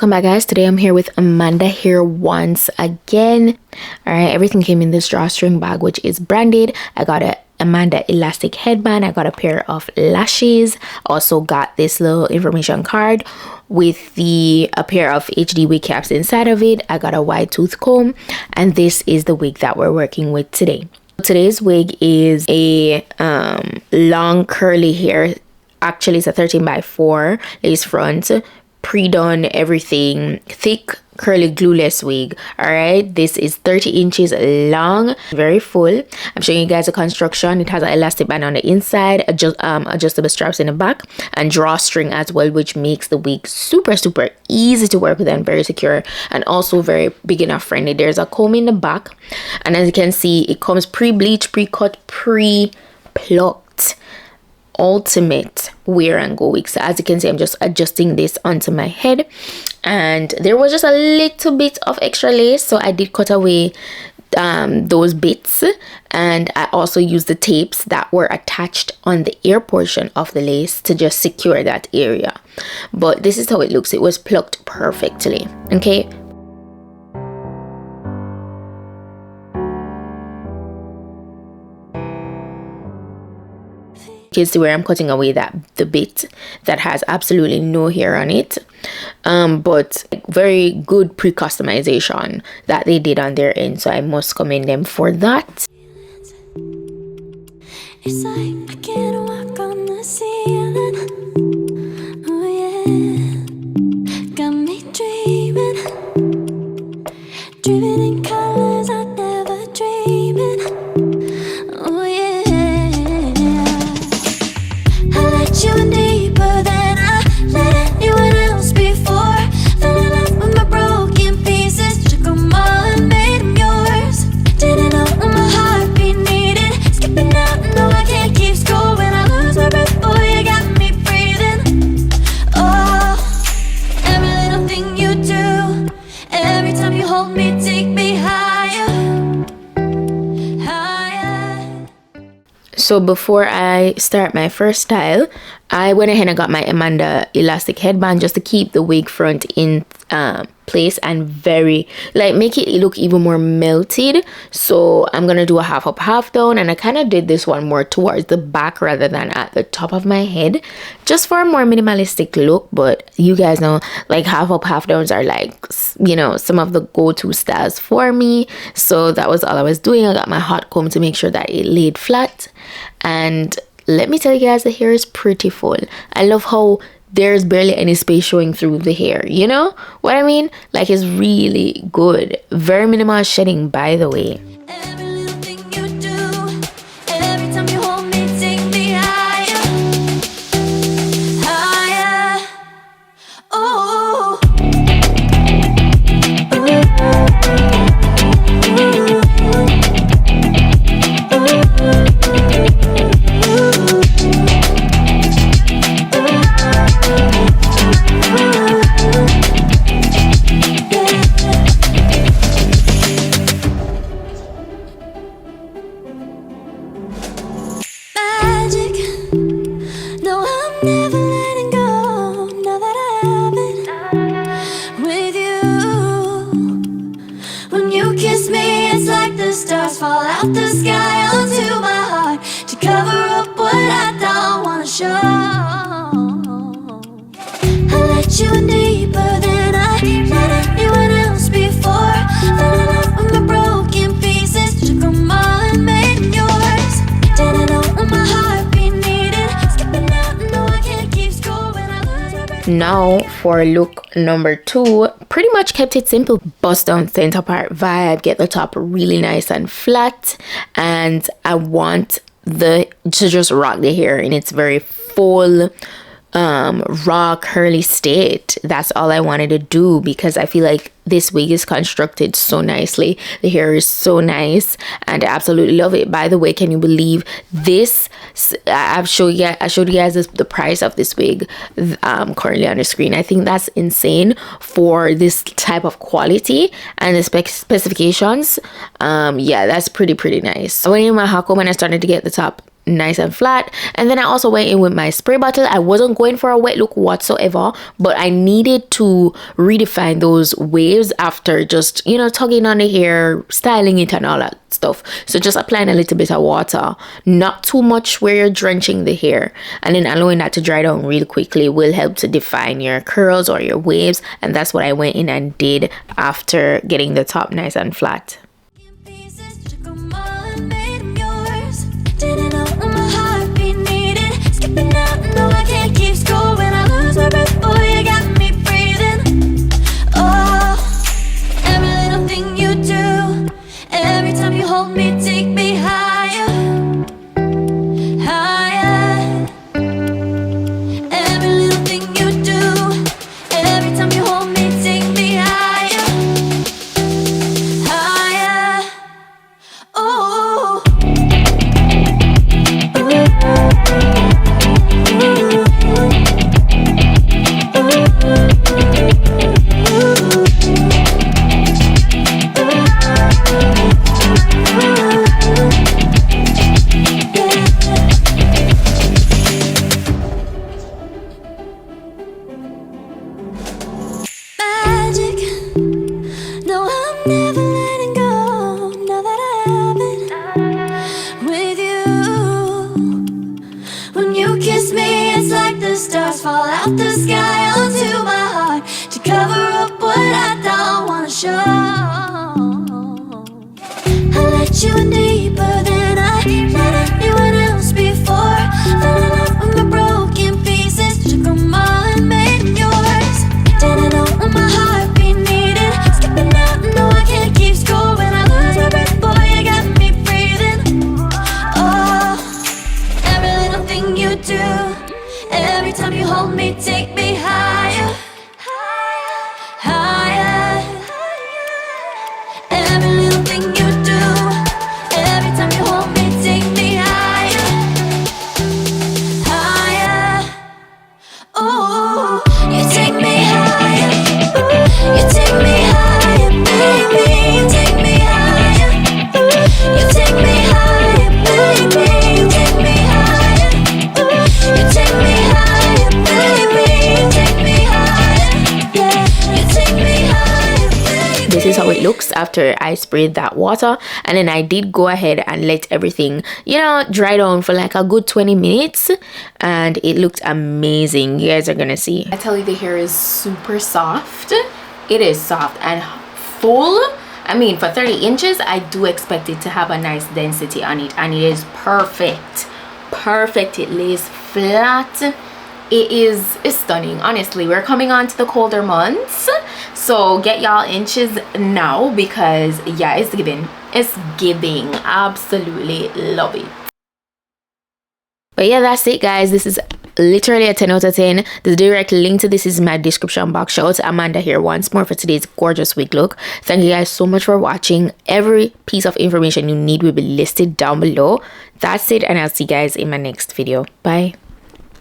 Welcome back, guys. Today I'm here with Amanda here once again. All right, everything came in this drawstring bag, which is branded. I got a Amanda elastic headband. I got a pair of lashes. Also got this little information card with a pair of HD wig caps inside of it. I got a wide tooth comb, and this is the wig that we're working with today. Today's wig is a long curly hair. Actually, it's a 13x4 lace front, pre-done everything, thick curly glueless wig. All right, this is 30 inches long, very full. I'm showing you guys the construction. It has an elastic band on the inside, adjustable straps in the back, and drawstring as well, which makes the wig super easy to work with and very secure, and also very beginner friendly. There's a comb in the back, and as you can see, it comes pre-bleached, pre-cut, pre-plucked. Ultimate wear and go wig. So as you can see, I'm just adjusting this onto my head, and there was just a little bit of extra lace, so I did cut away those bits, and I also used the tapes that were attached on the ear portion of the lace to just secure that area. But this is how it looks. It was plucked perfectly. Okay, you can see where I'm cutting away the bit that has absolutely no hair on it, but very good pre-customization that they did on their end, so I must commend them for that. It's like I can't walk on the ceiling. Oh yeah, got me dreaming in colors I never dreamed. Oh yeah, you deeper than I let anyone else before. Fell in love with my broken pieces, took them all and made them yours. Didn't know what my heartbeat needed, skipping out, no I can't keep score. When I lose my breath, boy, you got me breathing. Oh, every little thing you do, every time you hold me, take me higher, higher. So before I start my first style, I went ahead and got my Amanda elastic headband just to keep the wig front in place and make it look even more melted. So I'm gonna do a half up, half down, and I kind of did this one more towards the back rather than at the top of my head, just for a more minimalistic look. But you guys know, like, half up, half downs are, like, you know, some of the go-to styles for me. So that was all I was doing. I got my hot comb to make sure that it laid flat, and let me tell you guys, the hair is pretty full. I love how there's barely any space showing through the hair. You know what I mean? Like, it's really good. Very minimal shedding, by the way. Every little thing you do, every time you hold me, take me higher, higher. Oh. Stars fall out the sky onto my heart to cover up what I don't wanna show. I let you in deeper than I let anyone else before. Fell in love with my broken pieces, took them all and made them yours. Didn't know what my heartbeat needed, skipping out, no I can't keep score when I lose my breath. Now for look number 2, pretty much kept it simple. Bust down center part vibe, get the top really nice and flat, and I want to just rock the hair in its very full raw curly state. That's all I wanted to do, because I feel like this wig is constructed so nicely. The hair is so nice, and I absolutely love it. By the way, can you believe this? I showed you guys the price of this wig currently on the screen. I think that's insane for this type of quality and the specifications. Yeah, that's pretty nice. I went in my hot comb and I started to get the top nice and flat. And then I also went in with my spray bottle. I wasn't going for a wet look whatsoever, but I needed to redefine those waves after just, you know, tugging on the hair, styling it and all that stuff. So just applying a little bit of water, not too much where you're drenching the hair, and then allowing that to dry down real quickly will help to define your curls or your waves. And that's what I went in and did after getting the top nice and flat. Hold me, take me higher, higher. Every little thing you do, every time you hold me, take me higher, higher. Oh. Stars fall out the sky onto my heart to cover up what I don't wanna show. I let you in deeper than I let anyone else before. Fell in love with my broken pieces, took them all and made them yours. Didn't know what my heartbeat needed, skipping out, no I can't keep score. When I lose my breath, boy, you got me breathing. Oh, every little thing you do, every time you hold me, take me higher, higher, higher. Every little thing you do, every time you hold me, take me higher, higher. Oh, you take me higher, you take me higher, baby, you take me higher, you take me higher, baby, you take me higher, you take me higher, baby, you take me higher, yeah, you take me higher, baby. This is how it looks after I sprayed that water, and then I did go ahead and let everything, you know, dry down for like a good 20 minutes, and it looked amazing. You guys are gonna see. I tell you, the hair is super soft. It is soft and full. I mean, for 30 inches, I do expect it to have a nice density on it, and it is perfect. It lays flat. It's stunning. Honestly, we're coming on to the colder months, so get y'all inches now, because yeah, it's giving. Absolutely love it. But yeah, that's it, guys. This is literally a 10 out of 10. The direct link to this is in my description box. Shout out to Amanda here once more for today's gorgeous wig look. Thank you guys so much for watching. Every piece of information you need will be listed down below. That's it, and I'll see you guys in my next video. Bye.